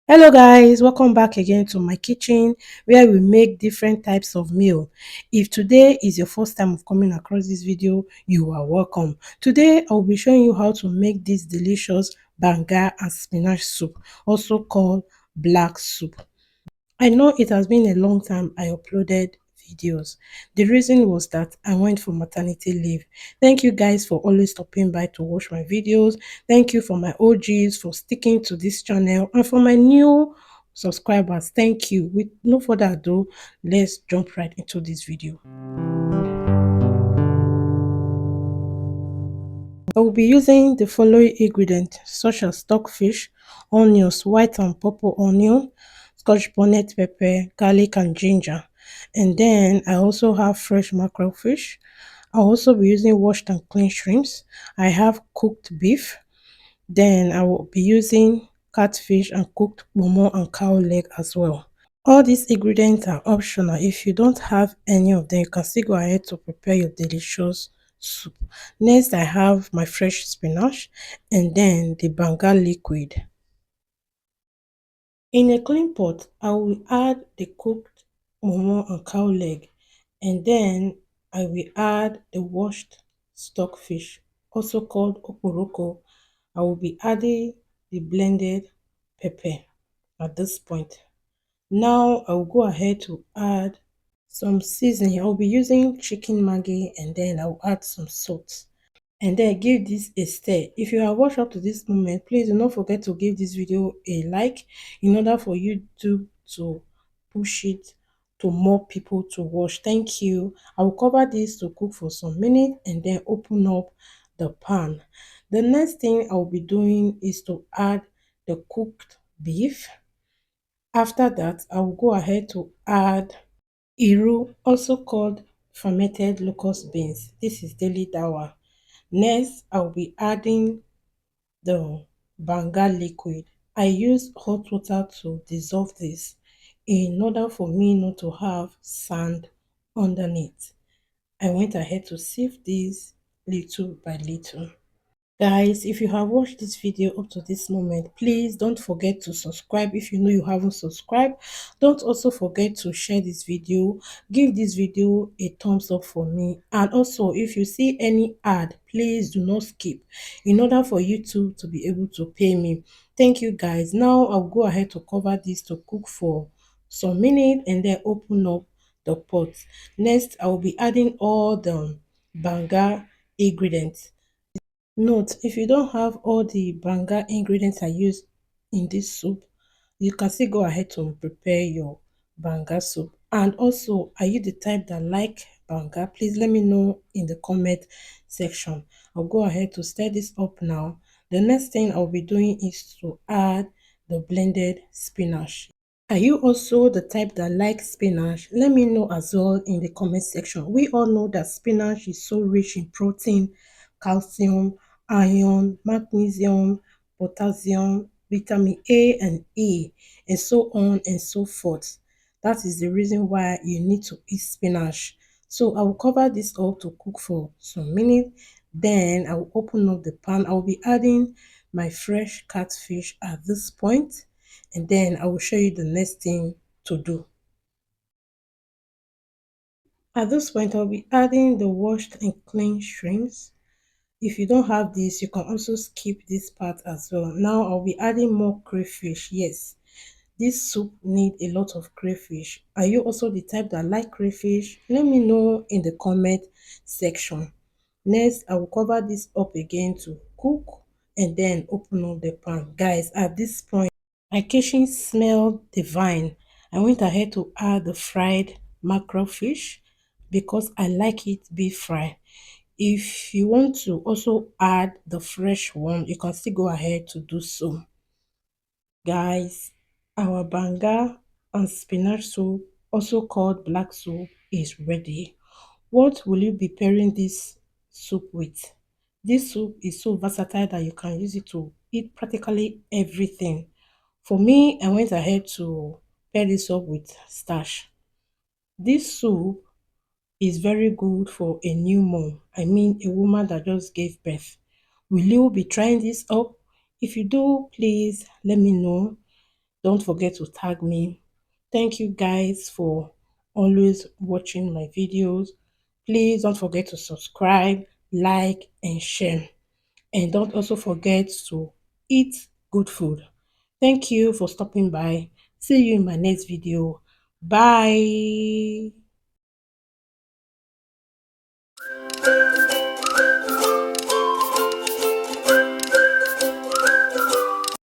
Hello guys, welcome back again to my kitchen where we make different types of meal. If today is your first time of coming across this video, you are welcome. Today I'll be showing you how to make this delicious banga and spinach soup, also called black soup. I know it has been a long time I uploaded videos. The reason was that I went for maternity leave. Thank you guys for always stopping by to watch my videos. Thank you for my OGs for sticking to this channel, and for my new subscribers. Thank you. With no further ado, let's jump right into this video. I will be using the following ingredients such as stockfish, onions, white and purple onion, scotch bonnet pepper, garlic and ginger. And then I also have fresh mackerel fish. I'll also be using washed and clean shrimps. I have cooked beef. Then I will be using catfish and cooked momo and cow leg as well. All these ingredients are optional. If you don't have any of them, you can still go ahead to prepare your delicious soup. Next, I have my fresh spinach and then the banga liquid. In a clean pot, I will add the cooked momo and cow leg, and then I will add the washed stockfish, also called oporoko. I will be adding the blended pepper at this point. Now I will go ahead to add some seasoning. I'll be using chicken maggi, and then I'll add some salt. And then give this a stir. If you have watched up to this moment, please do not forget to give this video a like in order for you to push it to more people to watch. Thank you. I will cover this to cook for some minutes and then open up the pan. The next thing I'll be doing is to add the cooked beef. After that, I will go ahead to add iru, also called fermented locust beans. This is daily dawa. Next, I'll be adding the Banga liquid. I use hot water to dissolve this in order for me not to have sand underneath. I went ahead to sieve this little by little. Guys, if you have watched this video up to this moment, please don't forget to subscribe if you know you haven't subscribed. Don't also forget to share this video. Give this video a thumbs up for me. And also, if you see any ad, please do not skip in order for YouTube to be able to pay me. Thank you guys. Now I'll go ahead to cover this to cook for some minutes and then open up the pot. Next, I will be adding all the banga ingredients. Note, if you don't have all the banga ingredients I use in this soup, you can still go ahead to prepare your banga soup. And also, are you the type that like banga? Please let me know in the comment section. I'll go ahead to stir this up now. The next thing I'll be doing is to add the blended spinach. Are you also the type that likes spinach? Let me know as well in the comment section. We all know that spinach is so rich in protein, calcium, iron, magnesium, potassium, vitamin A and E, and so on and so forth. That is the reason why you need to eat spinach. So I will cover this up to cook for some minutes. Then I will open up the pan. I will be adding my fresh catfish at this point, and then I will show you the next thing to do. At this point, I'll be adding the washed and clean shrimps. If you don't have this, you can also skip this part as well. Now I'll be adding more crayfish. Yes, this soup need a lot of crayfish. Are you also the type that like crayfish? Let me know in the comment section. Next, I will cover this up again to cook and then open up the pan. Guys, at this point, my kitchen smelled divine. I went ahead to add the fried mackerel fish because I like it beef fried. If you want to also add the fresh one, you can still go ahead to do so. Guys, our banga and spinach soup, also called black soup, is ready. What will you be pairing this soup with? This soup is so versatile that you can use it to eat practically everything. For me, I went ahead to pair this up with starch. This soup is very good for a new mom. I mean, a woman that just gave birth. Will you be trying this up? If you do, please let me know. Don't forget to tag me. Thank you guys for always watching my videos. Please don't forget to subscribe, like, and share. And don't also forget to eat good food. Thank you for stopping by. See you in my next video. Bye.